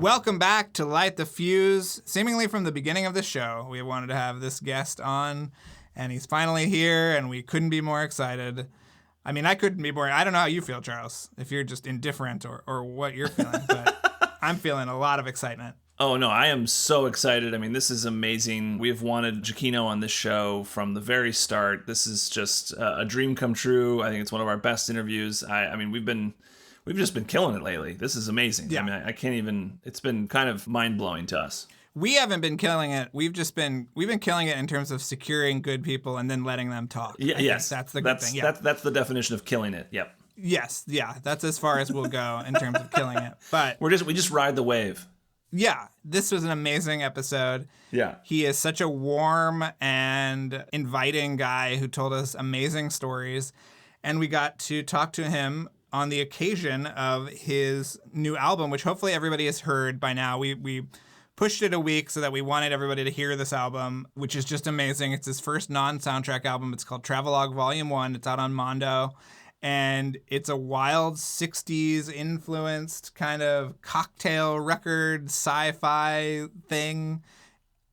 Welcome back to Light the Fuse. Seemingly from the beginning of the show, we wanted to have this guest on, and he's finally here, and we couldn't be more excited. I mean, I couldn't be more. I don't know how you feel, Charles, if you're just indifferent or what you're feeling, but I'm feeling a lot of excitement. Oh, no, I am so excited. I mean, this is amazing. We've wanted Giacchino on this show from the very start. This is just a dream come true. I think it's one of our best interviews. I mean, we've just been killing it lately. This is amazing. Yeah. I mean, I can't even, it's been kind of mind-blowing to us. We haven't been killing it. We've been killing it in terms of securing good people and then letting them talk. Yeah, yes. That's the good thing. Yeah. That's the definition of killing it. Yep. Yes. Yeah. That's as far as we'll go in terms of killing it. But we just ride the wave. Yeah, this was an amazing episode. Yeah. He is such a warm and inviting guy who told us amazing stories. And we got to talk to him on the occasion of his new album, which hopefully everybody has heard by now. We pushed it a week so that we wanted everybody to hear this album, which is just amazing. It's his first non-soundtrack album. It's called Travelogue Volume 1. It's out on Mondo. And it's a wild 60s influenced kind of cocktail record sci-fi thing.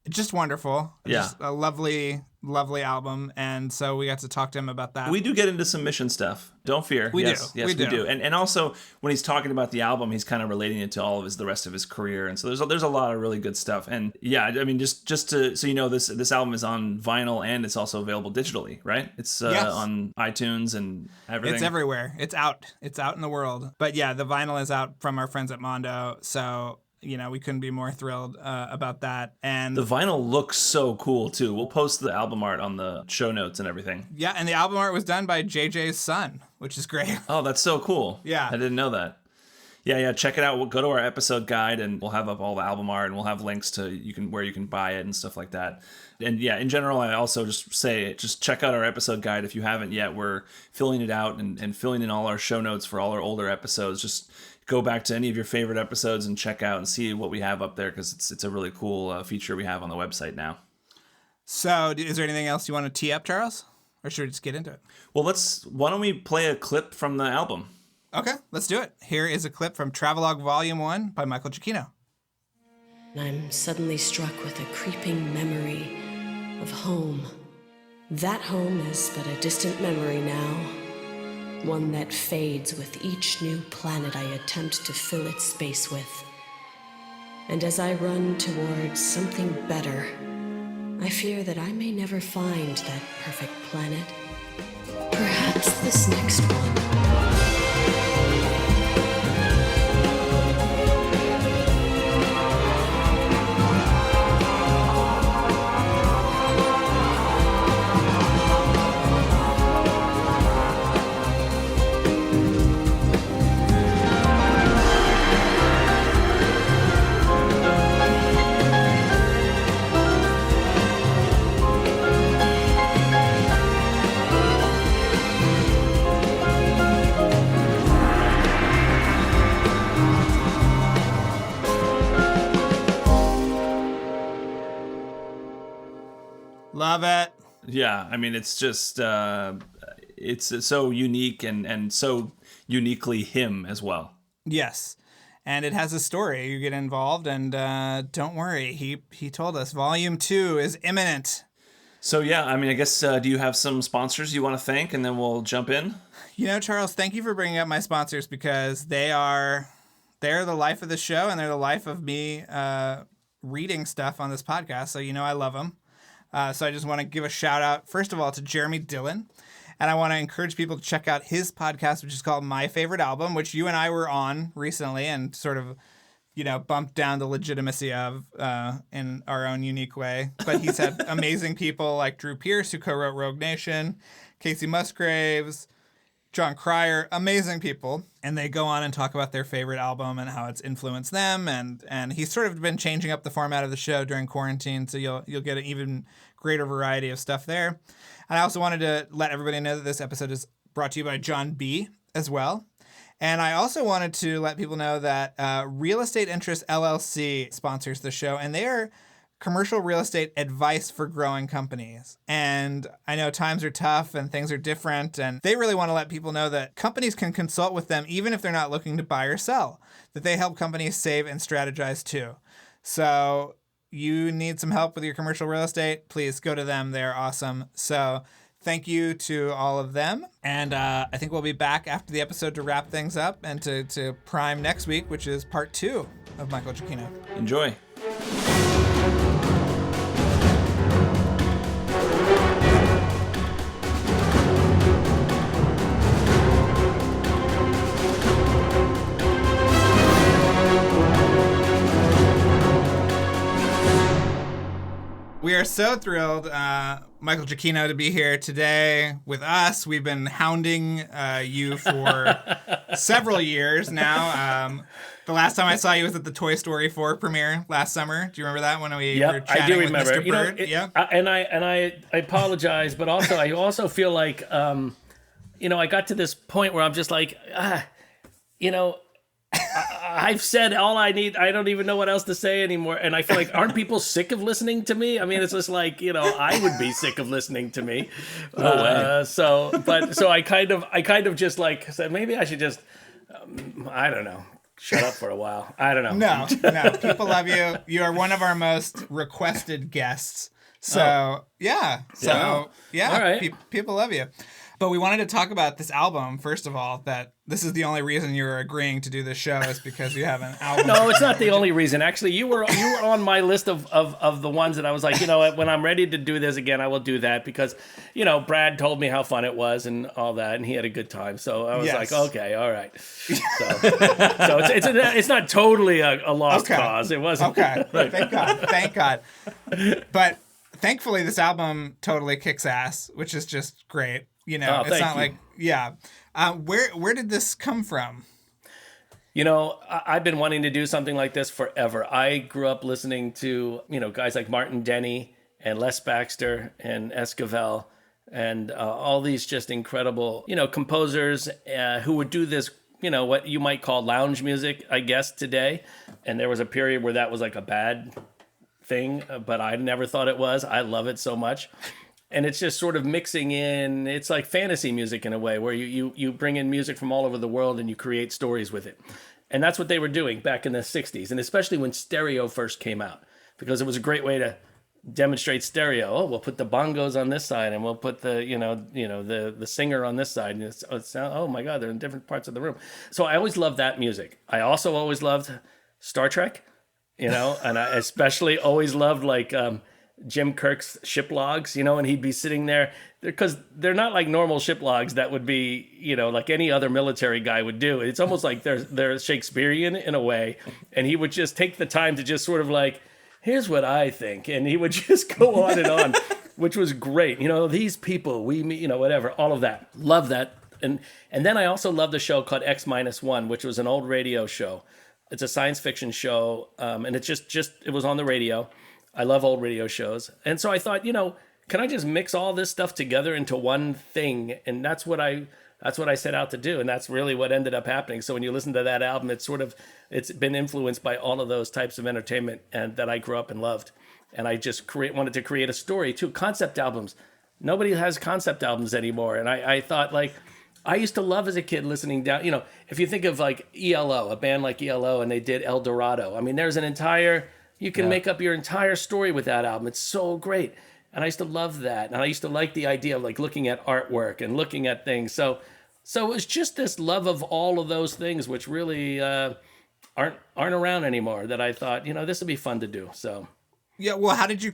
Just wonderful. Yeah. Just a lovely, lovely album. And so we got to talk to him about that. We do get into some mission stuff. Don't fear. Yes, we do. And also when he's talking about the album, he's kind of relating it to all of the rest of his career. And so there's a lot of really good stuff. And yeah, I mean, just to, so you know, this album is on vinyl and it's also available digitally, right? It's on iTunes and everything. It's everywhere. It's out in the world. But yeah, the vinyl is out from our friends at Mondo. So, you know, we couldn't be more thrilled about that. And the vinyl looks so cool, too. We'll post the album art on the show notes and everything. Yeah, and the album art was done by JJ's son, which is great. Oh, that's so cool. Yeah. I didn't know that. Yeah, check it out. We'll go to our episode guide, and we'll have up all the album art, and we'll have links to where you can buy it and stuff like that. And yeah, in general, I also just check out our episode guide if you haven't yet. We're filling it out and filling in all our show notes for all our older episodes. Just go back to any of your favorite episodes and check out and see what we have up there, because it's a really cool feature we have on the website now. So is there anything else you want to tee up, Charles? Or should we just get into it? Well, why don't we play a clip from the album? Okay, let's do it. Here is a clip from Travelogue Volume 1 by Michael Giacchino. I'm suddenly struck with a creeping memory of home. That home is but a distant memory now. One that fades with each new planet I attempt to fill its space with. And as I run towards something better, I fear that I may never find that perfect planet. Perhaps this next one. Love it. Yeah, I mean, it's just, it's so unique and so uniquely him as well. Yes. And it has a story. You get involved, and don't worry. He told us Volume 2 is imminent. So, yeah, I mean, I guess, do you have some sponsors you want to thank, and then we'll jump in? You know, Charles, thank you for bringing up my sponsors, because they're the life of the show, and they're the life of me reading stuff on this podcast. So, you know, I love them. So I just want to give a shout out, first of all, to Jeremy Dillon. And I want to encourage people to check out his podcast, which is called My Favorite Album, which you and I were on recently and sort of, you know, bumped down the legitimacy of in our own unique way. But he's had amazing people like Drew Pierce, who co-wrote Rogue Nation, Casey Musgraves, John Cryer, amazing people. And they go on and talk about their favorite album and how it's influenced them. And he's sort of been changing up the format of the show during quarantine, so you'll get an even greater variety of stuff there. And I also wanted to let everybody know that this episode is brought to you by John B. as well. And I also wanted to let people know that Real Estate Interest LLC sponsors the show, and they are commercial real estate advice for growing companies. And I know times are tough and things are different, and they really want to let people know that companies can consult with them even if they're not looking to buy or sell, that they help companies save and strategize too. So you need some help with your commercial real estate, please go to them. They're awesome. So thank you to all of them. And I think we'll be back after the episode to wrap things up and to prime next week, which is part 2 of Michael Giacchino. Enjoy. We are so thrilled, Michael Giacchino, to be here today with us. We've been hounding you for several years now. The last time I saw you was at the Toy Story 4 premiere last summer. Do you remember that when we were chatting I do remember. with Mr. Bird? I apologize, but also I also feel like I got to this point where I'm just like, I've said all I need. I don't even know what else to say anymore. And I feel like, aren't people sick of listening to me? I mean, it's just like, I would be sick of listening to me. No way. So I kind of just like said, maybe I should just, I don't know, shut up for a while. I don't know. No, people love you. You are one of our most requested guests. So, yeah. All right. People love you. But we wanted to talk about this album, first of all, that this is the only reason you're agreeing to do this show is because you have an album. No, it's not the only reason. Actually, you were on my list of the ones that I was like, when I'm ready to do this again, I will do that because, Brad told me how fun it was and all that, and he had a good time. So I was like, okay, all right. So it's not totally a lost cause. It wasn't. Okay, right. Thank God. But thankfully, this album totally kicks ass, which is just great. It's not like, where did this come from? I've been wanting to do something like this forever. I grew up listening to, guys like Martin Denny and Les Baxter and Esquivel and all these just incredible, composers who would do this, what you might call lounge music, I guess, today. And there was a period where that was like a bad thing, but I never thought it was. I love it so much. And it's just sort of mixing in, it's like fantasy music in a way, where you bring in music from all over the world and you create stories with it. And that's what they were doing back in the 60s, and especially when stereo first came out, because it was a great way to demonstrate stereo. Oh, we'll put the bongos on this side, and we'll put the the singer on this side, and it's oh my God, they're in different parts of the room. So I always loved that music. I also always loved Star Trek, and I especially always loved like Jim Kirk's ship logs, and he'd be sitting there because they're not like normal ship logs that would be, like any other military guy would do. It's almost like they're Shakespearean in a way. And he would just take the time to just sort of like, here's what I think. And he would just go on and on, which was great. These people, we meet, whatever, all of that. Love that. And then I also loved a show called X-1, which was an old radio show. It's a science fiction show. And it it was on the radio. I love old radio shows. And so I thought, can I just mix all this stuff together into one thing? And that's what I set out to do. And that's really what ended up happening. So when you listen to that album, it's been influenced by all of those types of entertainment and that I grew up and loved. And I just wanted to create a story too. Concept albums. Nobody has concept albums anymore. And I thought, like, I used to love as a kid listening down, if you think of like ELO, a band like ELO, and they did El Dorado. I mean, there's an entire... You can make up your entire story with that album. It's so great. And I used to love that. And I used to like the idea of like looking at artwork and looking at things. So it was just this love of all of those things, which really aren't around anymore, that I thought, this would be fun to do. So yeah, well, how did you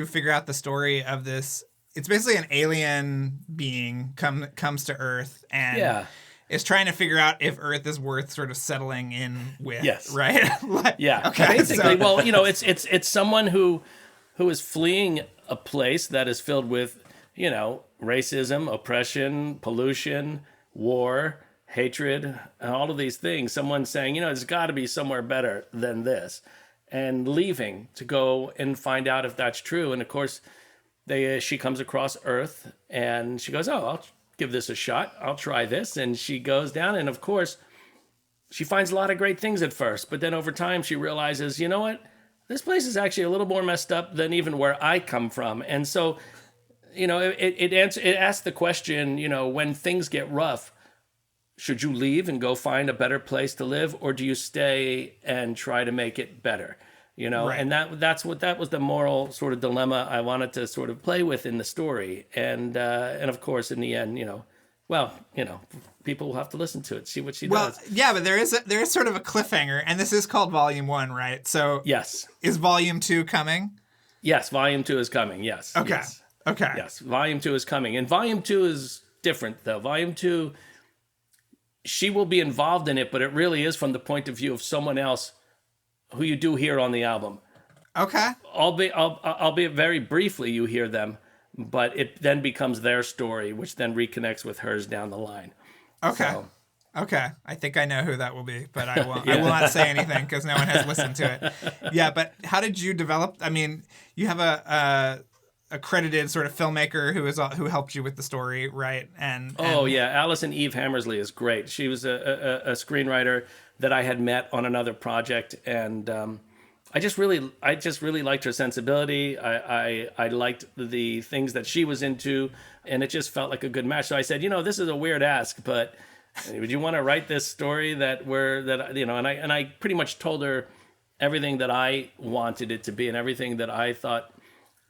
figure out the story of this? It's basically an alien being comes to Earth and is trying to figure out if Earth is worth sort of settling in with. Yes. Right? Yeah. Okay. Basically, well, it's someone who is fleeing a place that is filled with, racism, oppression, pollution, war, hatred, and all of these things. Someone saying, there's got to be somewhere better than this, and leaving to go and find out if that's true. And of course, she comes across Earth and she goes, oh, I'll give this a shot. I'll try this. And she goes down, and of course, she finds a lot of great things at first, but then over time she realizes, you know what? this place is actually a little more messed up than even where I come from. And so, it asks the question, when things get rough, should you leave and go find a better place to live, or do you stay and try to make it better? Right. And that was the moral sort of dilemma I wanted to sort of play with in the story. And of course, in the end, people will have to listen to it, see what she does. Yeah, but there is sort of a cliffhanger, and this is called Volume 1, right? So Yes. Is Volume 2 coming? Yes, Volume 2 is coming, yes. Okay. Yes. Okay. Yes, Volume 2 is coming. And Volume 2 is different, though. Volume 2, she will be involved in it, but it really is from the point of view of someone else who you do hear on the album. Okay. Albeit very briefly you hear them, but it then becomes their story, which then reconnects with hers down the line. Okay. So, okay. I think I know who that will be, but I won't. I will not say anything because no one has listened to it. Yeah, but how did you develop? I mean, you have a credited sort of filmmaker who helped you with the story, right? And Alison Eve Hammersley is great. She was a screenwriter that I had met on another project, and I just really liked her sensibility. I liked the things that she was into, and it just felt like a good match. So I said, this is a weird ask, but would you want to write this story and I pretty much told her everything that I wanted it to be and everything that I thought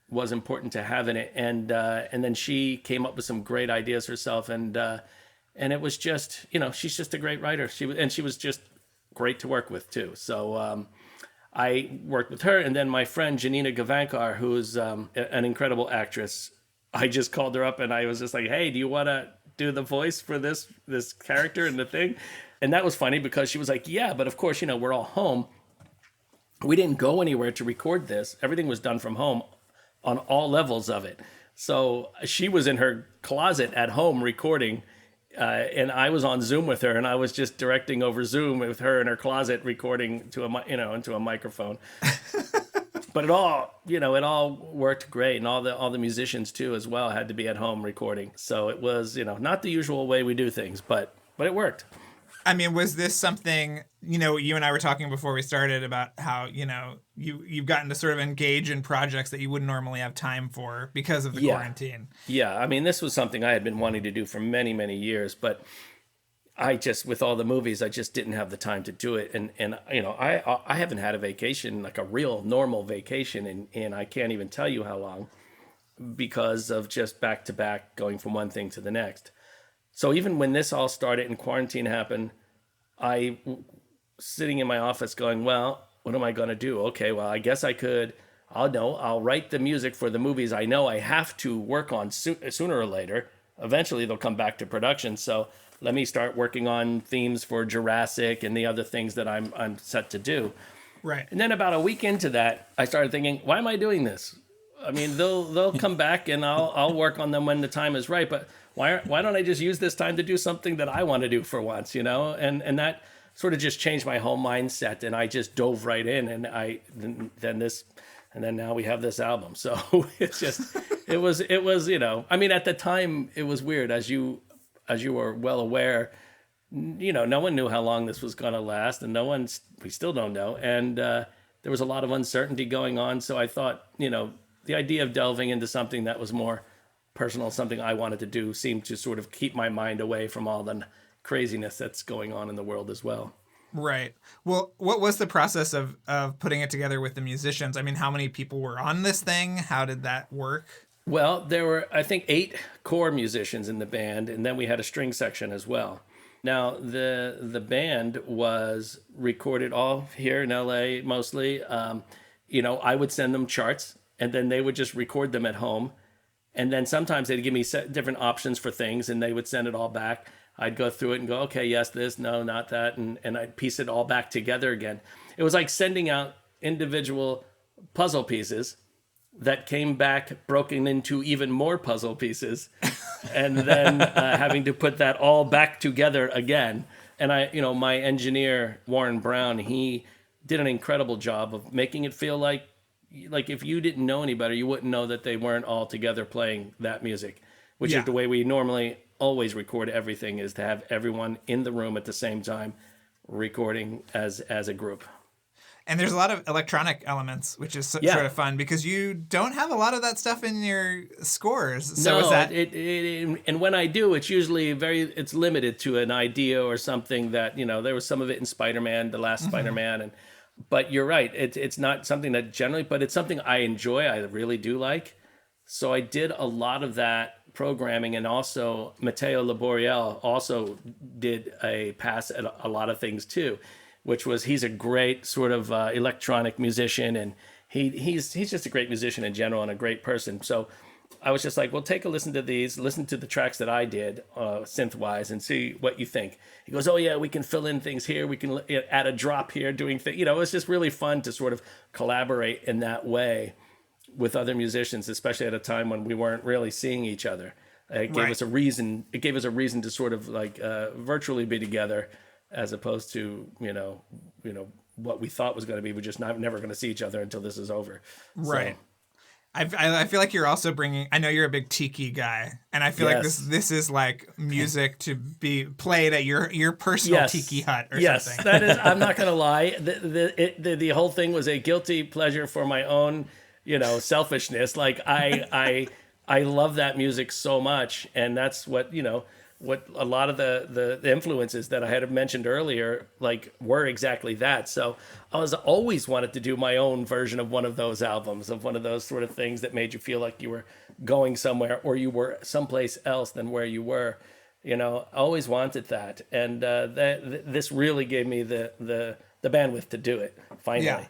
was important to have in it, and then she came up with some great ideas herself, and it was just, she's just a great writer. She was just great to work with too. So I worked with her, and then my friend Janina Gavankar, who's an incredible actress. I just called her up and I was just like, hey, do you want to do the voice for this character in the thing? And that was funny because she was like, yeah, but of course, we're all home. We didn't go anywhere to record this. Everything was done from home on all levels of it. So she was in her closet at home recording, and I was on Zoom with her, and I was just directing over Zoom with her in her closet recording to into a microphone. But it all worked great, and all the musicians too as well had to be at home recording. So it was not the usual way we do things, but it worked. I mean, was this something, you and I were talking before we started about how, you've gotten to sort of engage in projects that you wouldn't normally have time for because of the quarantine. Yeah, I mean, this was something I had been wanting to do for many, many years, but I just, with all the movies, I just didn't have the time to do it. And I haven't had a vacation, like a real normal vacation, and I can't even tell you how long, because of just back to back going from one thing to the next. So even when this all started and quarantine happened, I sitting in my office going, well, what am I going to do? Okay, well, I guess I'll write the music for the movies I know I have to work on sooner or later. Eventually they'll come back to production. So let me start working on themes for Jurassic and the other things that I'm set to do. Right. And then about a week into that, I started thinking, why am I doing this? I mean, they'll come back and I'll work on them when the time is right. But why don't I just use this time to do something that I want to do for once, And that sort of just changed my whole mindset, and I just dove right in, and then now we have this album. So it's just it was I mean, at the time it was weird, as you are well aware. No one knew how long this was going to last, and we still don't know, and there was a lot of uncertainty going on. So I thought, the idea of delving into something that was more personal, something I wanted to do, seemed to sort of keep my mind away from all the craziness that's going on in the world as well. Right. Well, what was the process of putting it together with the musicians? I mean, how many people were on this thing? How did that work? Well, there were, I think, 8 core musicians in the band, and then we had a string section as well. Now, the band was recorded all here in LA mostly. I would send them charts, and then they would just record them at home. And then sometimes they'd give me different options for things, and they would send it all back. I'd go through it and go, okay, yes, this, no, not that. And I'd piece it all back together again. It was like sending out individual puzzle pieces that came back broken into even more puzzle pieces, and then having to put that all back together again. And my engineer, Warren Brown, he did an incredible job of making it feel like if you didn't know any better, you wouldn't know that they weren't all together playing that music, which is the way we normally always record everything, is to have everyone in the room at the same time recording as a group. And there's a lot of electronic elements, which is Yeah. sort of fun because you don't have a lot of that stuff in your scores. So No, is that and when I do, it's usually it's limited to an idea or something that, there was some of it in Spider-Man, the last Spider-Man, but you're right. It's not something that generally, but it's something I enjoy. I really do like. So I did a lot of that programming, and also Matteo Laboriel also did a pass at a lot of things too, which was, he's a great sort of electronic musician, and he's just a great musician in general and a great person. So I was just like, well, take a listen to these, listen to the tracks that I did synth-wise, and see what you think. He goes, oh yeah, we can fill in things here, we can add a drop here, doing things. It's just really fun to sort of collaborate in that way with other musicians, especially at a time when we weren't really seeing each other. It gave us a reason. It gave us a reason to sort of like virtually be together, as opposed to what we thought was going to be. We're just never going to see each other until this is over. right? I feel like you're also bringing. I know you're a big tiki guy, and I feel like this is like music to be played at your personal tiki hut or something. That is. I'm not going to lie. The whole thing was a guilty pleasure for my own selfishness. Like I love that music so much, and that's what what a lot of the influences that I had mentioned earlier were exactly that. So I was always wanted to do my own version of one of those albums, of one of those sort of things that made you feel like you were going somewhere or you were someplace else than where you were. I always wanted that, and this really gave me the bandwidth to do it finally. Yeah.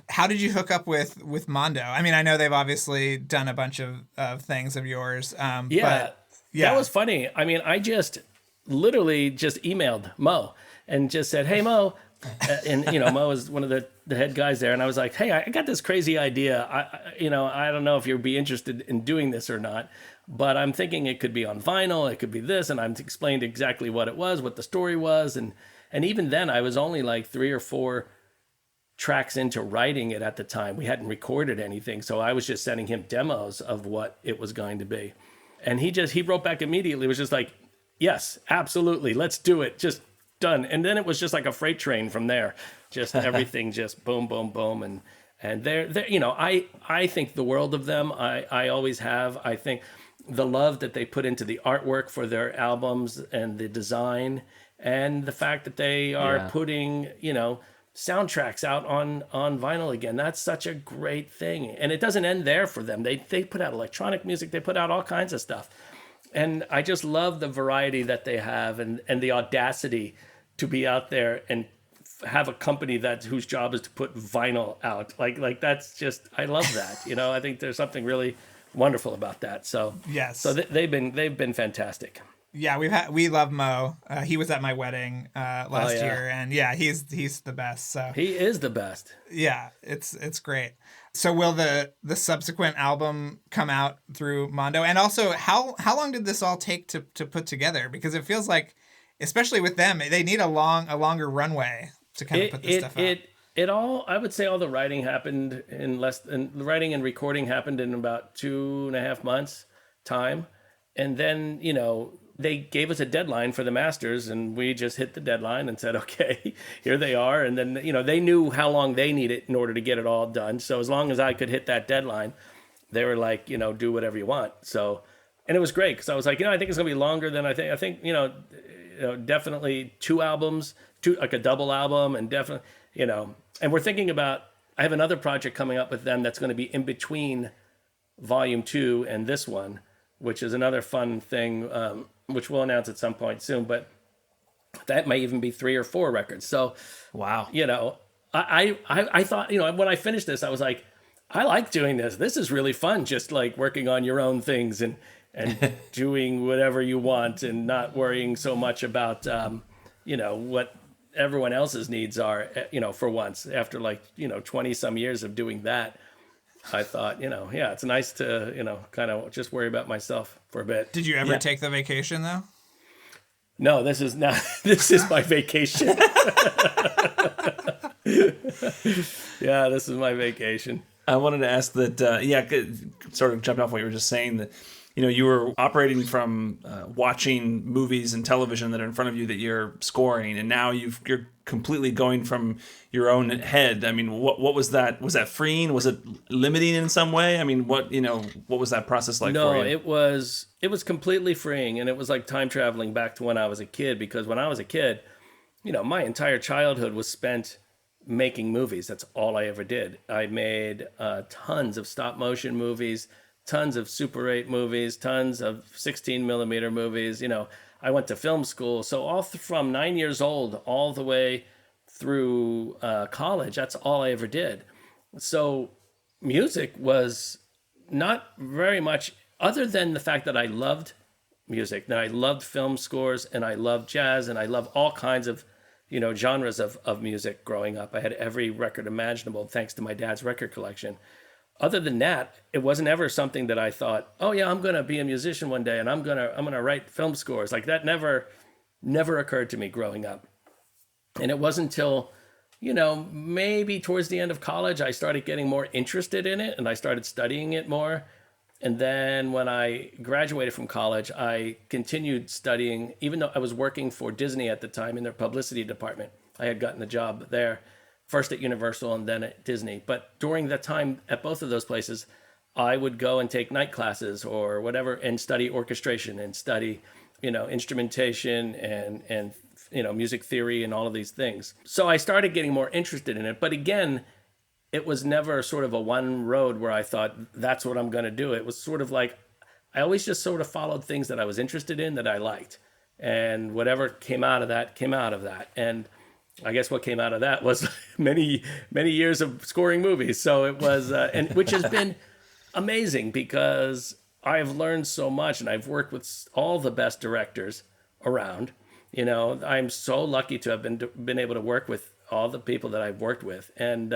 How did you hook up with Mondo? I mean, I know they've obviously done a bunch of things of yours. But that was funny. I mean, I just literally just emailed Mo and just said, hey, Mo. And, Mo is one of the head guys there. And I was like, hey, I got this crazy idea. I don't know if you'd be interested in doing this or not, but I'm thinking it could be on vinyl. It could be this. And I explained exactly what it was, what the story was. And even then I was only like 3 or 4 tracks into writing it at the time. We hadn't recorded anything, so I was just sending him demos of what it was going to be, and he wrote back immediately. It was just like, yes, absolutely, let's do it, just done. And then it was just like a freight train from there, just everything just boom boom boom. And they're I think the world of them. I always have. I think the love that they put into the artwork for their albums and the design, and the fact that they are putting soundtracks out on vinyl again. That's such a great thing. And it doesn't end there for them. They put out electronic music. They put out all kinds of stuff. And I just love the variety that they have, and the audacity to be out there and have a company whose job is to put vinyl out. Like that's just, I love that. I think there's something really wonderful about that. So yes. So they've been fantastic. Yeah, we love Mo. He was at my wedding last year, and he's the best. So he is the best. Yeah, it's great. So will the subsequent album come out through Mondo? And also, how long did this all take to put together? Because it feels like, especially with them, they need a longer runway to kind of put this stuff out. I would say all the writing happened the writing and recording happened in about 2.5 months time, and then they gave us a deadline for the masters, and we just hit the deadline and said, okay, here they are. And then, they knew how long they needed in order to get it all done. So as long as I could hit that deadline, they were like, do whatever you want. So, and it was great, because I was like, I think it's going to be longer than I think, definitely 2 albums, like a double album, and definitely, and we're thinking about, I have another project coming up with them that's going to be in between volume 2 and this one, which is another fun thing, which we'll announce at some point soon, but that may even be 3 or 4 records. So, wow. I thought, when I finished this, I was like, I like doing this. This is really fun. Just like working on your own things and doing whatever you want, and not worrying so much about, what everyone else's needs are, for once, after 20 some years of doing that. I thought, it's nice to, kind of just worry about myself for a bit. Did you ever take the vacation though? No, this is my vacation. Yeah, this is my vacation. I wanted to ask that, sort of jumping off what you were just saying, that you were operating from watching movies and television that are in front of you that you're scoring, and now you're completely going from your own head. I mean, what was that? Was that freeing? Was it limiting in some way? I mean, what was that process like for you? No, it was completely freeing, and it was like time traveling back to when I was a kid, because when I was a kid, my entire childhood was spent making movies. That's all I ever did. I made tons of stop motion movies, tons of Super 8 movies, tons of 16 millimeter movies. I went to film school. So all from 9 years old all the way through college, that's all I ever did. So music was not very much, other than the fact that I loved music, that I loved film scores, and I loved jazz, and I loved all kinds of genres of music growing up. I had every record imaginable thanks to my dad's record collection. Other than that, it wasn't ever something that I thought, oh yeah, I'm going to be a musician one day and I'm going to write film scores. Like that never occurred to me growing up. And it wasn't until, maybe towards the end of college, I started getting more interested in it and I started studying it more. And then when I graduated from college, I continued studying, even though I was working for Disney at the time in their publicity department. I had gotten the job there, first at Universal and then at Disney. But during that time at both of those places, I would go and take night classes or whatever and study orchestration and study, instrumentation and music theory and all of these things. So I started getting more interested in it. But again, it was never sort of a one road where I thought, that's what I'm going to do. It was sort of like, I always just sort of followed things that I was interested in, that I liked. And whatever came out of that, came out of that. And I guess what came out of that was many, many years of scoring movies. So it was, and which has been amazing because I've learned so much and I've worked with all the best directors around. I'm so lucky to have been able to work with all the people that I've worked with. And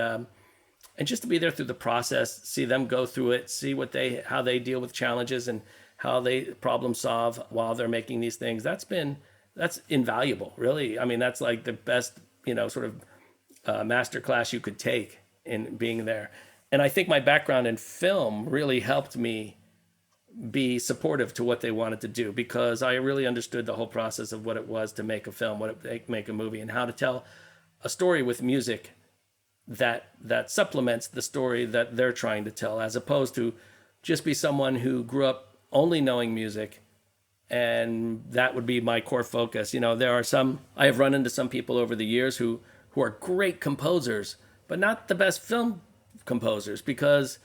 just to be there through the process, see them go through it, see how they deal with challenges and how they problem solve while they're making these things. That's invaluable, really. I mean, that's like the best, sort of master class you could take in being there. And I think my background in film really helped me be supportive to what they wanted to do, because I really understood the whole process of what it was to make a film, make a movie, and how to tell a story with music that supplements the story that they're trying to tell, as opposed to just be someone who grew up only knowing music and that would be my core focus. I have run into some people over the years who are great composers, but not the best film composers, because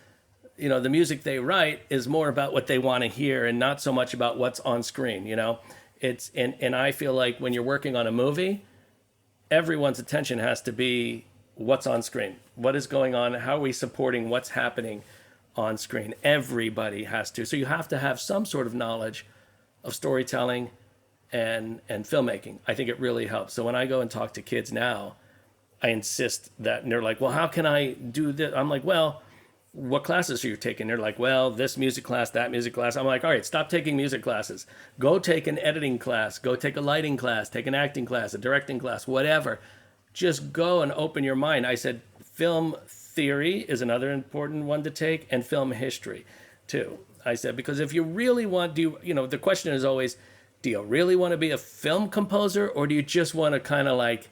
the music they write is more about what they want to hear and not so much about what's on screen. It's and I feel like when you're working on a movie, everyone's attention has to be what's on screen, what is going on, how are we supporting what's happening on screen. Everybody has to. So you have to have some sort of knowledge of storytelling and filmmaking. I think it really helps. So when I go and talk to kids now, I insist that, and they're like, well, how can I do this? I'm like, well, what classes are you taking? They're like, well, this music class, that music class. I'm like, all right, stop taking music classes. Go take an editing class. Go take a lighting class. Take an acting class, a directing class, whatever. Just go and open your mind. I said, film theory is another important one to take, and film history too. I said, because if you really want to, the question is always, do you really want to be a film composer, or do you just want to kind of like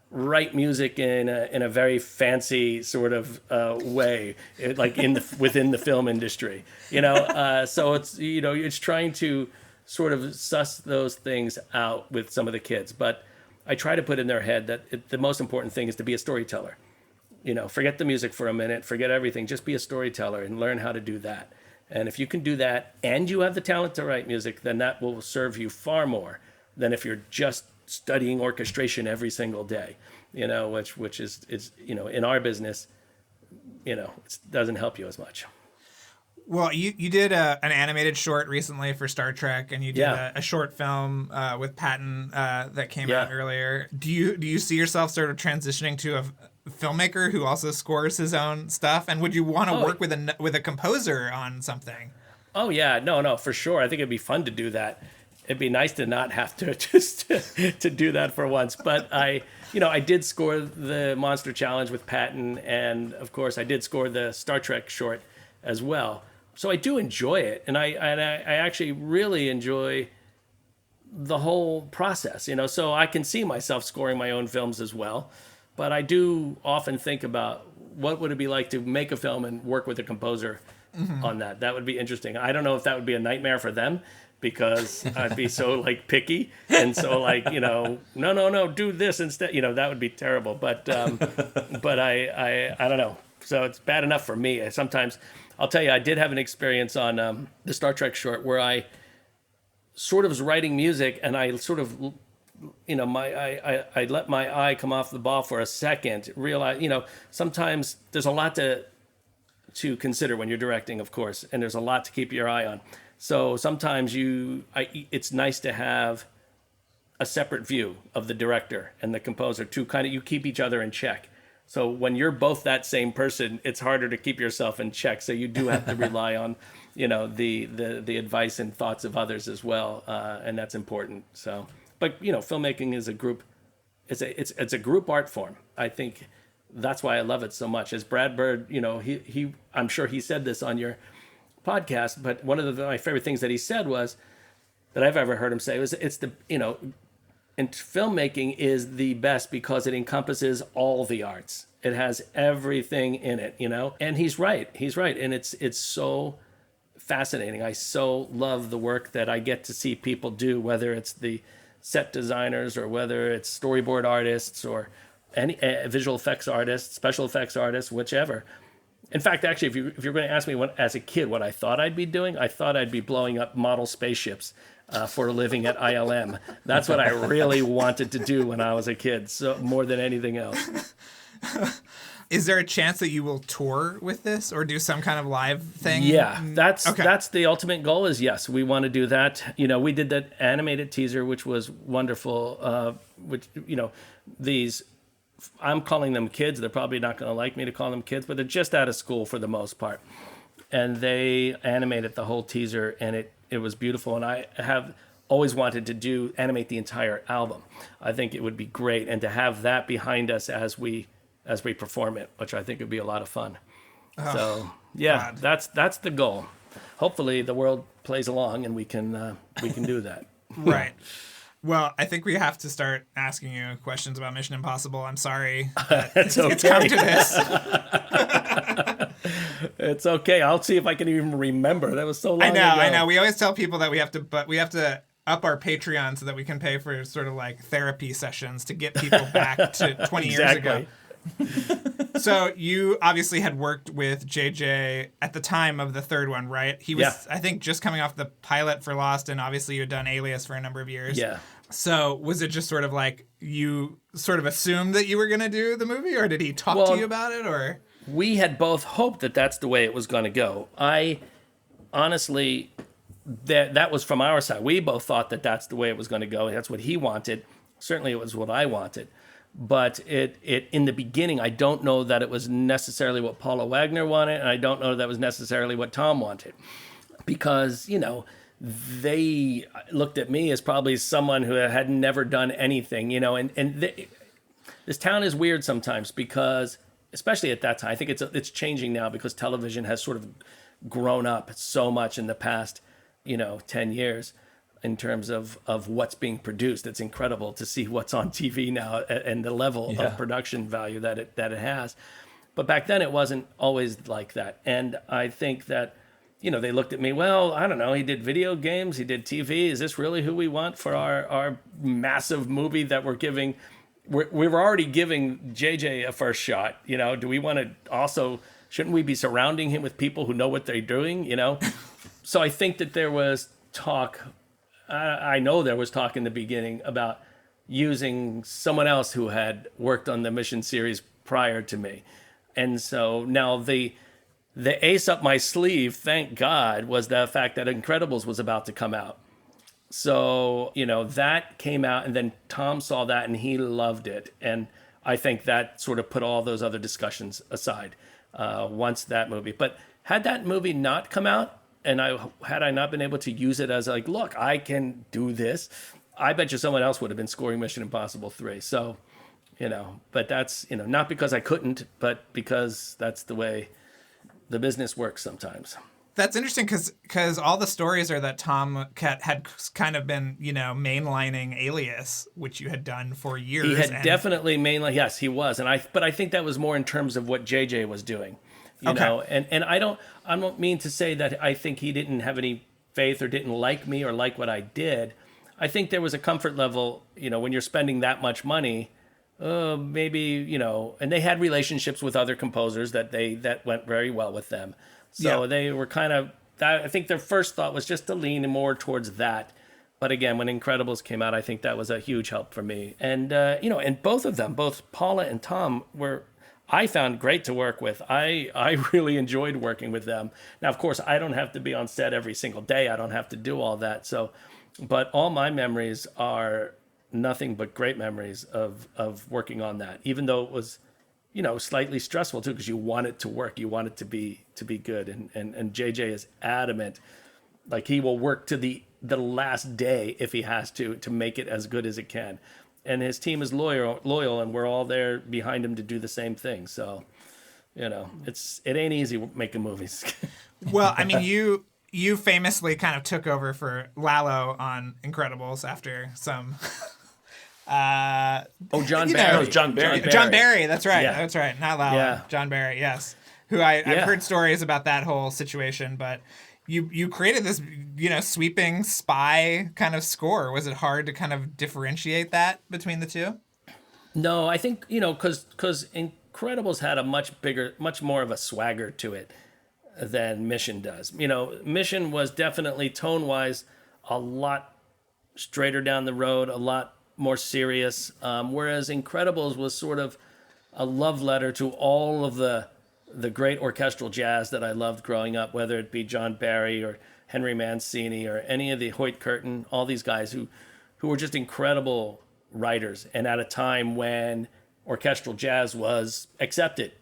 write music in a very fancy sort of way, like within the film industry, So it's it's trying to sort of suss those things out with some of the kids, but I try to put in their head that the most important thing is to be a storyteller. Forget the music for a minute, forget everything, just be a storyteller and learn how to do that. And if you can do that and you have the talent to write music, then that will serve you far more than if you're just studying orchestration every single day, which is in our business, it doesn't help you as much. Well, you did an animated short recently for Star Trek, and you did a short film with Patton that came out earlier. Do you see yourself sort of transitioning to a filmmaker who also scores his own stuff? And would you want to work with a composer on something? Oh yeah, no, for sure. I think it'd be fun to do that. It'd be nice to not have to just to do that for once. But I did score the Monster Challenge with Patton, and of course I did score the Star Trek short as well. So I do enjoy it, and I actually really enjoy the whole process, So I can see myself scoring my own films as well, but I do often think about what would it be like to make a film and work with a composer on that. That would be interesting. I don't know if that would be a nightmare for them, because I'd be so like picky and so like no, do this instead. That would be terrible. But I don't know. So it's bad enough for me. Sometimes I'll tell you, I did have an experience on the Star Trek short where I sort of was writing music, and I sort of, I let my eye come off the ball for a second. Realize, sometimes there's a lot to consider when you're directing, of course, and there's a lot to keep your eye on. So sometimes it's nice to have a separate view of the director and the composer to kind of, you keep each other in check. So when you're both that same person, it's harder to keep yourself in check. So you do have to rely on, the advice and thoughts of others as well, and that's important. So, but filmmaking is a group. It's a group art form. I think that's why I love it so much. As Brad Bird, he I'm sure he said this on your podcast, but one of my favorite things that he said was, that I've ever heard him say, was it's the and filmmaking is the best because it encompasses all the arts. It has everything in it, and he's right, and it's so fascinating. I so love the work that I get to see people do, whether it's the set designers or whether it's storyboard artists or any visual effects artists, special effects artists, whichever. In fact, actually, if you're going to ask me as a kid what I thought I'd be doing, I thought I'd be blowing up model spaceships for a living at ILM. That's what I really wanted to do when I was a kid, so more than anything else. Is there a chance that you will tour with this or do some kind of live thing? Yeah, that's the ultimate goal. Is yes, we want to do that. We did that animated teaser, which was wonderful. Which these. I'm calling them kids. They're probably not going to like me to call them kids, but they're just out of school for the most part. And they animated the whole teaser, and it was beautiful. And I have always wanted to animate the entire album. I think it would be great, and to have that behind us as we perform it, which I think would be a lot of fun. Oh, so yeah, God. That's the goal. Hopefully the world plays along and we can do that. Right. Well, I think we have to start asking you questions about Mission Impossible. I'm sorry. It's okay. It's come to this. It's okay. I'll see if I can even remember. That was so long ago. I know. We always tell people that we have to up our Patreon so that we can pay for sort of like therapy sessions to get people back to 20 years ago. So you obviously had worked with JJ at the time of the third one, right? He was, I think, just coming off the pilot for Lost, and obviously you had done Alias for a number of years. Yeah. So was it just sort of like you sort of assumed that you were going to do the movie, or did he talk to you about it, or? We had both hoped that that's the way it was going to go. I honestly, that was from our side. We both thought that that's the way it was going to go. That's what he wanted. Certainly it was what I wanted. But it in the beginning, I don't know that it was necessarily what Paula Wagner wanted, and I don't know that was necessarily what Tom wanted. Because, they looked at me as probably someone who had never done anything, this town is weird sometimes because, especially at that time, I think it's changing now because television has sort of grown up so much in the past, 10 years. In terms of what's being produced. It's incredible to see what's on TV now and the level of production value that it has. But back then it wasn't always like that. And I think that, they looked at me, well, I don't know, he did video games, he did TV. Is this really who we want for our massive movie that we're giving? We were already giving JJ a first shot. Do we want to also, shouldn't we be surrounding him with people who know what they're doing, So I think that there was talk, I know there was talk in the beginning about using someone else who had worked on the Mission series prior to me. And so now the ace up my sleeve, thank God, was the fact that Incredibles was about to come out. So, that came out, and then Tom saw that and he loved it. And I think that sort of put all those other discussions aside once that movie. But had that movie not come out, and had I not been able to use it as like, look, I can do this, I bet you someone else would have been scoring Mission Impossible 3. So, but that's, not because I couldn't, but because that's the way the business works sometimes. That's interesting because all the stories are that Tom had kind of been, mainlining Alias, which you had done for years. He had definitely mainlined, yes, he was. But I think that was more in terms of what JJ was doing, you know. And I don't mean to say that I think he didn't have any faith or didn't like me or like what I did. I think there was a comfort level, when you're spending that much money, maybe, and they had relationships with other composers that went very well with them. So they were kind of, I think their first thought was just to lean more towards that. But again, when Incredibles came out, I think that was a huge help for me. And, and both of them, both Paula and Tom, I found great to work with. I really enjoyed working with them. Now, of course, I don't have to be on set every single day. I don't have to do all that. But all my memories are nothing but great memories of working on that, even though it was, slightly stressful too, because you want it to work, you want it to be good, and JJ is adamant, like he will work to the last day if he has to make it as good as it can, and his team is loyal, and we're all there behind him to do the same thing. So, it ain't easy making movies. Well, I mean, you famously kind of took over for Lalo on Incredibles after some. John Barry. No, John Barry. John Barry. That's right. Yeah. That's right. Not Lalo. Yeah. John Barry. Yes. Who I've heard stories about that whole situation, but you created this, sweeping spy kind of score. Was it hard to kind of differentiate that between the two? No, I think, because Incredibles had a much more of a swagger to it than Mission does. Mission was definitely tone-wise a lot straighter down the road, a lot more serious, whereas Incredibles was sort of a love letter to all of the great orchestral jazz that I loved growing up, whether it be John Barry or Henry Mancini or any of the Hoyt Curtin, all these guys who were just incredible writers, and at a time when orchestral jazz was accepted.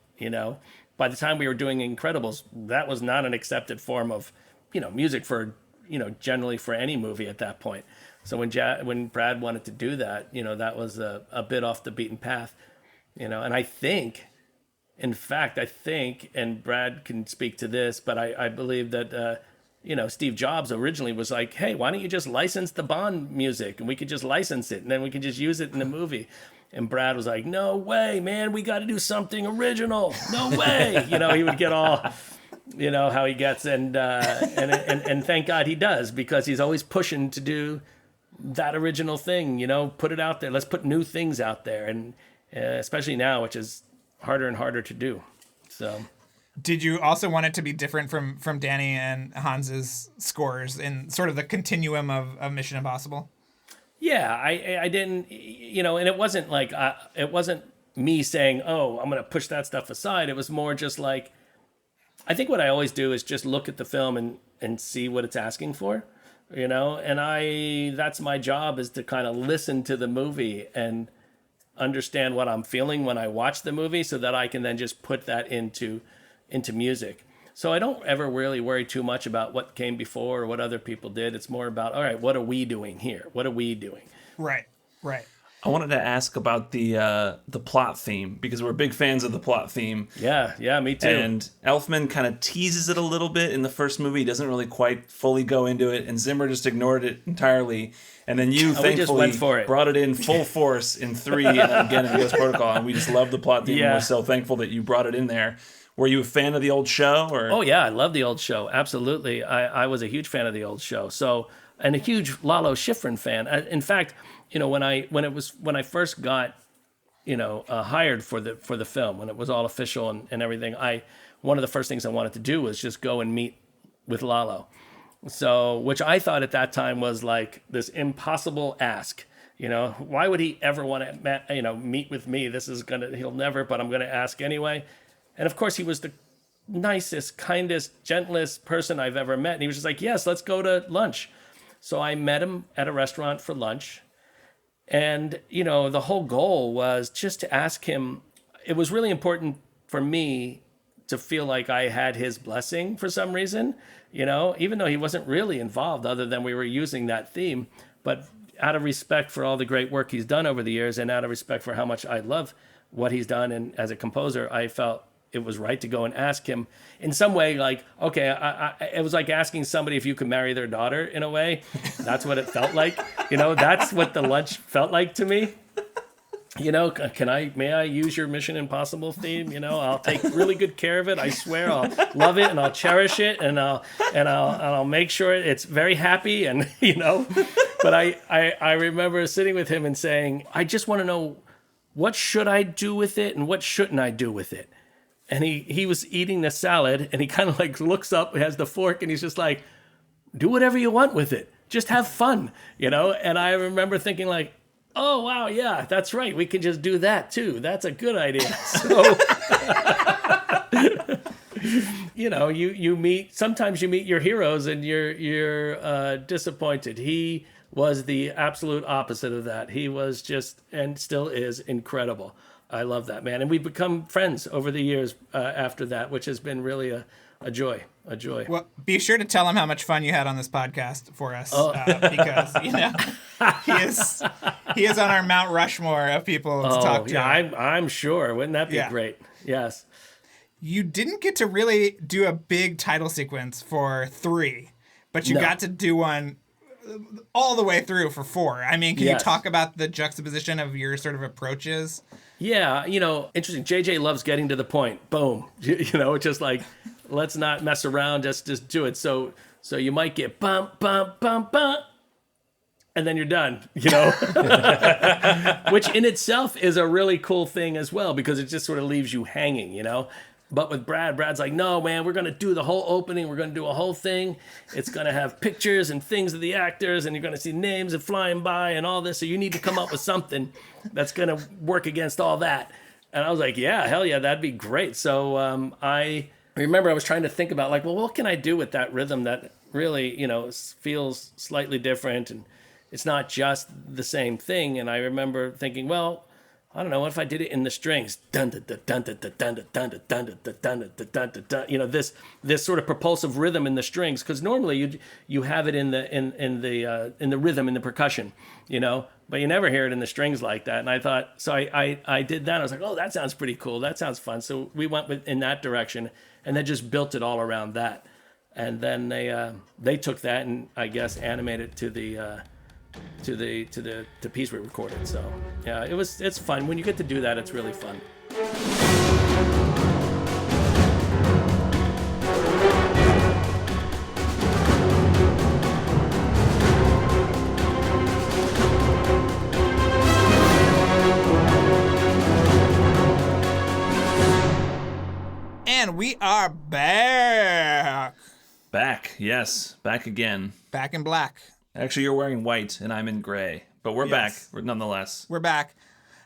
By the time we were doing Incredibles, that was not an accepted form of music for generally for any movie at that point. So when Brad wanted to do that, that was a bit off the beaten path, and I think, in fact, and Brad can speak to this, but I believe that, Steve Jobs originally was like, hey, why don't you just license the Bond music and we could just license it and then we can just use it in the movie. And Brad was like, no way, man, we got to do something original. No way. He would get all, how he gets. And thank God he does, because he's always pushing to do that original thing, put it out there. Let's put new things out there. And especially now, which is harder and harder to do. So, did you also want it to be different from Danny and Hans's scores in sort of the continuum of Mission Impossible? Yeah, I didn't, and it wasn't like, it wasn't me saying, oh, I'm going to push that stuff aside. It was more just like, I think what I always do is just look at the film and see what it's asking for, and that's my job, is to kind of listen to the movie and understand what I'm feeling when I watch the movie, so that I can then just put that into music. So I don't ever really worry too much about what came before or what other people did. It's more about, all right, what are we doing here? What are we doing? Right. I wanted to ask about the plot theme, because we're big fans of the plot theme. Yeah, me too. And Elfman kind of teases it a little bit in the first movie. He doesn't really quite fully go into it, and Zimmer just ignored it entirely. And then you thankfully brought it in full force in 3 and then again in Ghost Protocol, and we just love the plot theme. Yeah. We're so thankful that you brought it in there. Were you a fan of the old show? Or? Oh yeah, I love the old show. Absolutely, I was a huge fan of the old show. So, and a huge Lalo Schifrin fan. In fact, when I first got, hired for the film, when it was all official and everything, one of the first things I wanted to do was just go and meet with Lalo. So, which I thought at that time was like this impossible ask. Why would he ever want to, meet with me? He'll never, but I'm going to ask anyway. And of course, he was the nicest, kindest, gentlest person I've ever met. And he was just like, yes, let's go to lunch. So I met him at a restaurant for lunch. And, the whole goal was just to ask him. It was really important for me to feel like I had his blessing for some reason, even though he wasn't really involved other than we were using that theme. But out of respect for all the great work he's done over the years, and out of respect for how much I love what he's done, and as a composer, I felt it was right to go and ask him in some way, like, okay, it was like asking somebody if you could marry their daughter in a way. That's what it felt like. That's what the lunch felt like to me. May I use your Mission Impossible theme? I'll take really good care of it. I swear I'll love it and I'll cherish it and I'll make sure it's very happy But I remember sitting with him and saying, I just want to know, what should I do with it and what shouldn't I do with it? And he was eating the salad and he kind of like looks up, has the fork, and he's just like, do whatever you want with it. Just have fun, And I remember thinking like, oh, wow, yeah, that's right. We can just do that, too. That's a good idea. So, sometimes you meet your heroes and you're disappointed. He was the absolute opposite of that. He was just, and still is, incredible. I love that, man. And we've become friends over the years after that, which has been really a joy. Well, be sure to tell him how much fun you had on this podcast for us, because he is on our Mount Rushmore of people to talk to. Yeah, I'm sure. Wouldn't that be great? Yes. You didn't get to really do a big title sequence for 3, but you got to do one all the way through for 4. I mean, can you talk about the juxtaposition of your sort of approaches? Yeah, interesting. JJ loves getting to the point. Boom. Just like, let's not mess around. Just do it. So you might get bump, bump, bump, bump, and then you're done, which in itself is a really cool thing as well, because it just sort of leaves you hanging, But with Brad's like, no, man, we're going to do the whole opening. We're going to do a whole thing. It's going to have pictures and things of the actors, and you're going to see names and flying by and all this. So you need to come up with something that's going to work against all that. And I was like, yeah, hell yeah, that'd be great. So I remember I was trying to think about, like, well, what can I do with that rhythm that really, feels slightly different, and it's not just the same thing. And I remember thinking, well, I don't know, what if I did it in the strings? Dun dun dun dun dun dun dun dun dun dun dun dun dun dun dun. This sort of propulsive rhythm in the strings, because normally you have it in the rhythm, in the percussion, but you never hear it in the strings like that. And I thought, so I did that. I was like, oh, that sounds pretty cool. That sounds fun. So we went in that direction, and then just built it all around that. And then they took that and I guess animated to the piece we recorded. So yeah, it's fun when you get to do that. It's really fun. And we are back. Yes, back again. Back in black. Actually, you're wearing white and I'm in gray, but we're back nonetheless. We're back.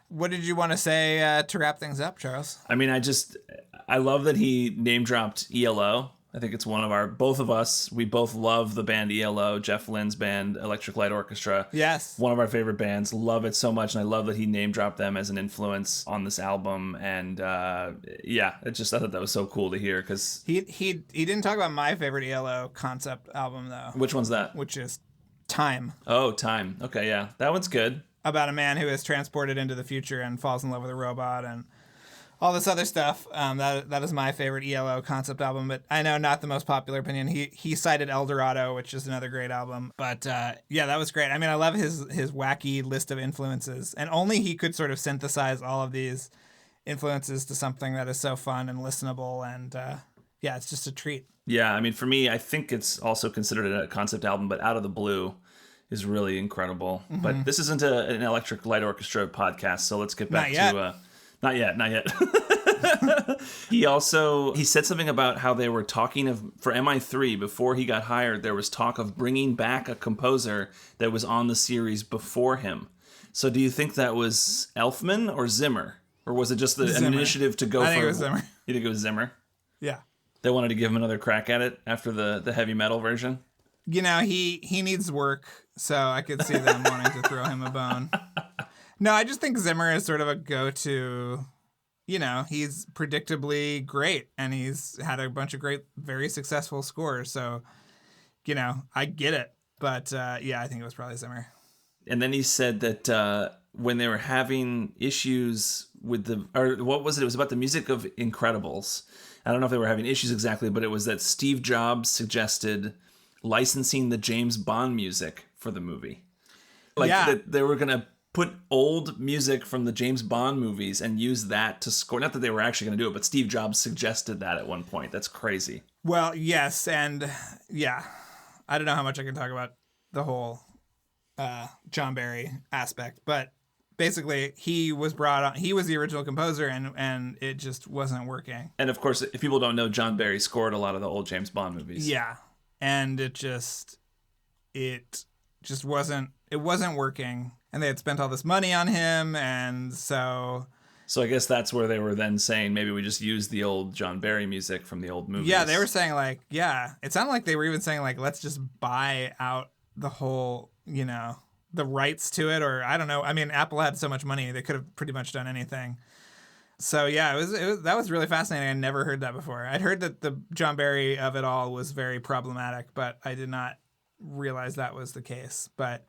What did you want to say to wrap things up, Charles? I mean, I love that he name dropped ELO. I think it's both of us, we both love the band ELO, Jeff Lynne's band, Electric Light Orchestra. Yes. One of our favorite bands. Love it so much, and I love that he name dropped them as an influence on this album. And I thought that was so cool to hear, because he didn't talk about my favorite ELO concept album, though. Which one's that? Which is Time. Oh, Time. Okay, yeah. That one's good. About a man who is transported into the future and falls in love with a robot and all this other stuff. That is my favorite ELO concept album, but I know not the most popular opinion. He cited El Dorado, which is another great album. But yeah, that was great. I mean, I love his wacky list of influences, and only he could sort of synthesize all of these influences to something that is so fun and listenable, and yeah, it's just a treat. Yeah, I mean, for me, I think it's also considered a concept album, but Out of the Blue is really incredible. Mm-hmm. But this isn't an Electric Light Orchestra podcast, so let's get back to... Not yet. He said something about how they were talking for MI3, before he got hired, there was talk of bringing back a composer that was on the series before him. So do you think that was Elfman or Zimmer? Or was it just an initiative to go for... I think it was Zimmer. You think it was Zimmer? Yeah. They wanted to give him another crack at it after the heavy metal version? You know, he needs work, so I could see them wanting to throw him a bone. No, I just think Zimmer is sort of a go-to. You know, he's predictably great, and he's had a bunch of great, very successful scores. So, I get it. But yeah, I think it was probably Zimmer. And then he said that when they were having issues with what was it? It was about the music of Incredibles. I don't know if they were having issues exactly, but it was that Steve Jobs suggested licensing the James Bond music for the movie. That they were going to put old music from the James Bond movies and use that to score. Not that they were actually going to do it, but Steve Jobs suggested that at one point. That's crazy. Well, yes, and yeah, I don't know how much I can talk about the whole John Barry aspect, but basically he was brought on. He was the original composer, and it just wasn't working. And of course, if people don't know, John Barry scored a lot of the old James Bond movies. Yeah, and it just wasn't working. And they had spent all this money on him, and so I guess that's where they were then saying maybe we just use the old John Barry music from the old movies. Yeah, they were saying it sounded like they were even saying let's just buy out the whole, the rights to it, or I don't know. I mean, Apple had so much money, they could have pretty much done anything. So yeah, that was really fascinating. I never heard that before. I'd heard that the John Barry of it all was very problematic, but I did not realize that was the case. But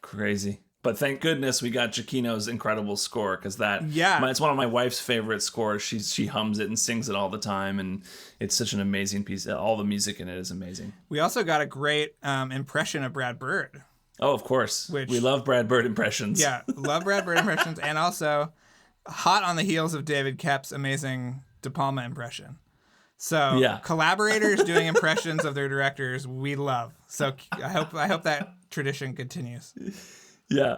crazy. But thank goodness we got Giacchino's incredible score, because it's one of my wife's favorite scores. She hums it and sings it all the time, and it's such an amazing piece. All the music in it is amazing. We also got a great impression of Brad Bird. Oh, of course. We love Brad Bird impressions. Yeah, love Brad Bird impressions, and also hot on the heels of David Koepp's amazing De Palma impression. So collaborators doing impressions of their directors, we love. So I hope that tradition continues. Yeah.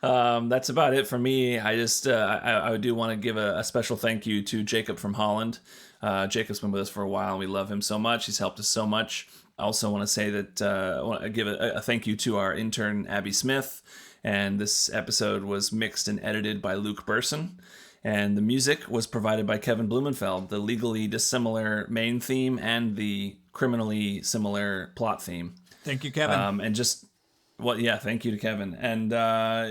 That's about it for me. I just I do want to give a special thank you to Jacob from Holland. Jacob's been with us for a while, and we love him so much. He's helped us so much. I also want to say that I want to give a thank you to our intern, Abby Smith. And this episode was mixed and edited by Luke Burson. And the music was provided by Kevin Blumenfeld, the legally dissimilar main theme and the criminally similar plot theme. Thank you, Kevin. Thank you to Kevin. And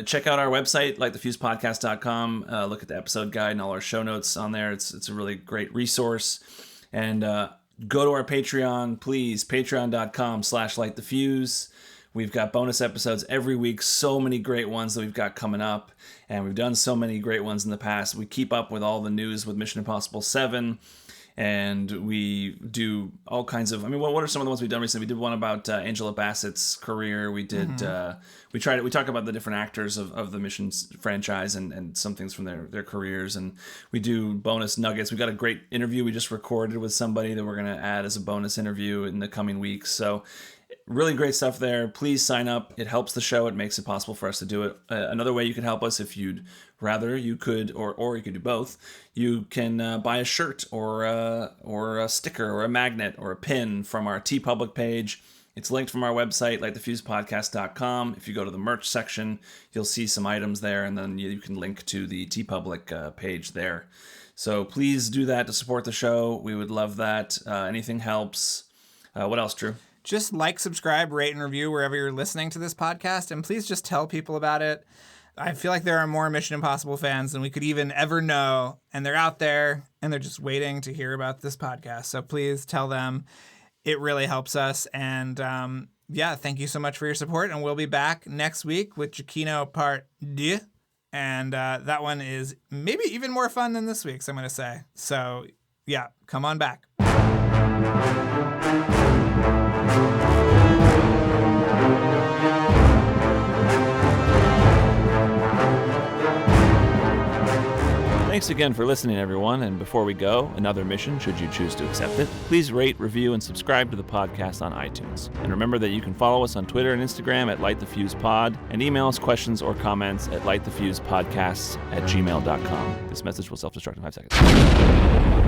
check out our website, LightTheFusePodcast.com. Look at the episode guide and all our show notes on there. It's a really great resource. And go to our Patreon, please, patreon.com/LightTheFuse. We've got bonus episodes every week, so many great ones that we've got coming up. And we've done so many great ones in the past. We keep up with all the news with Mission Impossible 7. And we do all kinds of. I mean, what are some of the ones we've done recently? We did one about Angela Bassett's career. We did. We talk about the different actors of the Mission franchise and some things from their careers. And we do bonus nuggets. We got a great interview we just recorded with somebody that we're going to add as a bonus interview in the coming weeks. So really great stuff there. Please sign up. It helps the show. It makes it possible for us to do it. Another way you can help us, if you'd rather, you could, or you could do both. You can buy a shirt or a sticker or a magnet or a pin from our TeePublic page. It's linked from our website, LightTheFusePodcast.com. If you go to the merch section, you'll see some items there, and then you can link to the TeePublic page there. So please do that to support the show. We would love that. Anything helps. What else, Drew? Just like, subscribe, rate, and review wherever you're listening to this podcast, and please just tell people about it. I feel like there are more Mission Impossible fans than we could even ever know, and they're out there, and they're just waiting to hear about this podcast. So please tell them. It really helps us, and thank you so much for your support, and we'll be back next week with Giacchino Part 2, and that one is maybe even more fun than this week's, I'm going to say. So, yeah, come on back. Thanks again for listening, everyone. And before we go, another mission, should you choose to accept it, please rate, review, and subscribe to the podcast on iTunes. And remember that you can follow us on Twitter and Instagram at LightTheFusePod, and email us questions or comments at LightTheFusePodcasts@gmail.com. This message will self-destruct in 5 seconds.